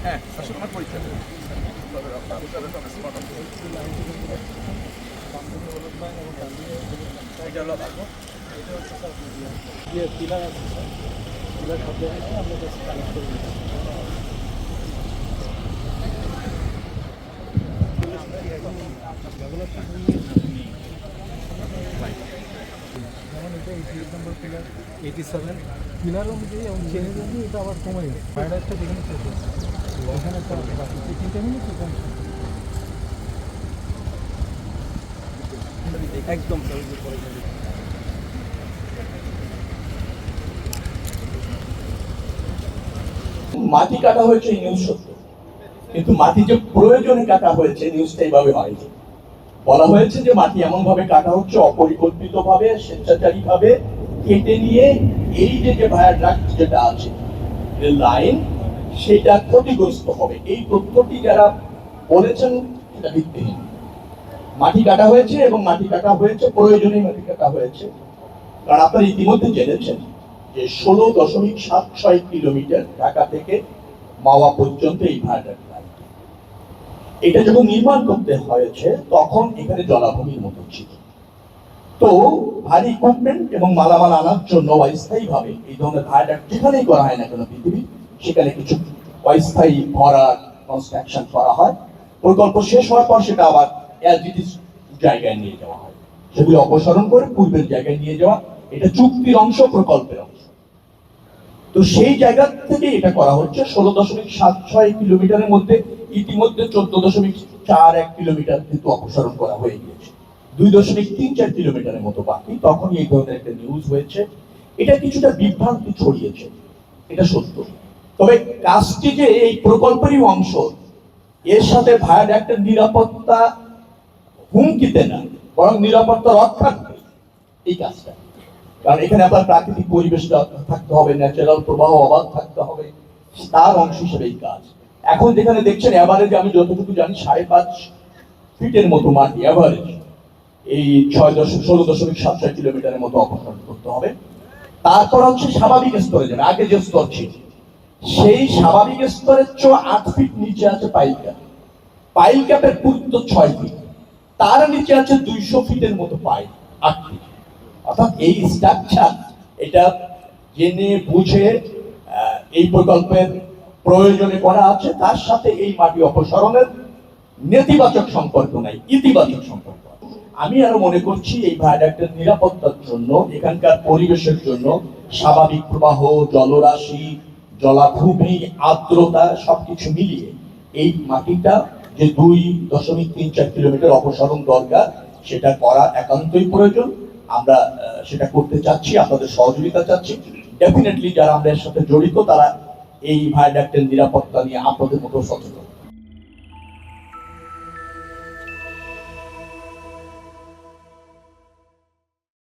হ্যাঁ আমার পরিচয় পিলার আছে স্যার পিলার সব জায়গায় আমরা জাস্ট কানেক্ট করে দিচ্ছি যেমন এটা 88 নম্বর পিলার 87 পিলার অনুযায়ী এবং চেঞ্জ অনুযায়ী এটা আবার কমে গেছে ফায়ার একটা যেখানে শেষ হচ্ছে ওখানে একটা বাকি 3 মিনিট একদম মাটি কাটা হয়েছে এই নিউজ সত্য, কিন্তু মাটি যে প্রয়োজনে কাটা হয়েছে নিউজটা এইভাবে হয়নি। বলা হয়েছে যে মাটি এমন ভাবে কাটা হচ্ছে অপরিকল্পিত ভাবে, স্বেচ্ছাচারী ভাবে কেটে নিয়ে এই যে ভায়াডাক্ট যেটা আছে লাইন সেটা ক্ষতিগ্রস্ত হবে। এই তথ্যটি যারা বলেছেন সেটা ভিত্তিহীন। মাটি কাটা হয়েছে এবং মাটি কাটা হয়েছে প্রয়োজনে মাটি কাটা হয়েছে, কারণ আপনারা ইতিমধ্যে জেনেছেন যে 16.76 কিলোমিটার ঢাকা থেকে মাওয়া পর্যন্ত এই ভায়াডাক্ট লাইন। এটা যখন নির্মাণ করতে হয়েছে তখন এখানে জলাভূমির মতো ছিল, তো ভারী ইকুইপমেন্ট এবং মালামাল আনার জন্য অস্থায়ী ভাবে এই ধরনের ভায়াডাক্ট যেখানেই করা হয় না কেন পৃথিবী, সেখানে কিছু অস্থায়ী ভরার কনস্ট্রাকশন করা হয়। প্রকল্প শেষ হওয়ার পর সেটা আবার এলজিডি জায়গায় নিয়ে যাওয়া হয়, সেগুলো অপসারণ করে পূর্বের জায়গায় নিয়ে যাওয়া। এটা চুক্তির অংশ, প্রকল্পের অংশ। তো সেই জায়গা থেকে এটা করা হচ্ছে। 16.76 কিলোমিটারের মধ্যে ইতিমধ্যে 14.41 কিলোমিটার কিন্তু অপসারণ করা হয়ে গিয়েছে, 2.34 কিলোমিটারের মতো বাকি। তখনই এই ধরনের একটা নিউজ হয়েছে। এটা কিছুটা বিভ্রান্তি ছড়িয়েছে, এটা সত্য। তবে কাজটি যে এই প্রকল্পেরই অংশ, এর সাথে ভায়াডাক্টের নিরাপত্তা হুমকিতে না, বরং নিরাপত্তা রক্ষার্থে এই কাজটা। কারণ এখানে আপনার প্রাকৃতিক পরিবেশটা থাকতে হবে, ন্যাচারাল প্রবাহ অবাধ থাকতে হবে, তার অংশ হিসেবে এই কাজ। এখন যেখানে দেখছেন এভারেজ, আমি যতটুকু জানি 5.5 ফিটের মতো মাটি এভারেজ এই 16.76 কিলোমিটারের মতো অপসারণ করতে হবে। তারপর হচ্ছে স্বাভাবিক স্তরে যাবে। আগে যে স্তর ছিল সেই স্বাভাবিক স্তরের 8 ফিট নিচে আছে পাইল ক্যাপ। পাইল ক্যাপের পুরুত্ব 6 ফিট, তার নিচে আছে 200 ফিটের মতো পাইল, 8 ফিট। অর্থাৎ এই স্ট্রাকচার এটা জেনে বুঝে এই প্রকল্পের প্রয়োজনে করা আছে, তার সাথে এই মাটি অপসারণের নেতিবাচক সম্পর্ক নাই, ইতিবাচক সম্পর্ক। আমি আরো মনে করছি এই ভায়াডাক্টের নিরাপত্তার জন্য, এখানকার পরিবেশের জন্য, স্বাভাবিক প্রবাহ, জলরাশি, জলাভূমি, আর্দ্রতা সবকিছু মিলিয়ে এই মাটিটা যে 2.34 কিলোমিটার অপসারণ দরকার, সেটা করা একান্তই প্রয়োজন। আমরা সেটা করতে চাচ্ছি, আপনাদের সহযোগিতা চাচ্ছি। ডেফিনেটলি যারা আমরা এর সাথে জড়িত তারা এই ভায়াডাক্টের নিরাপত্তা নিয়ে আপনাদের মতো সচেতন।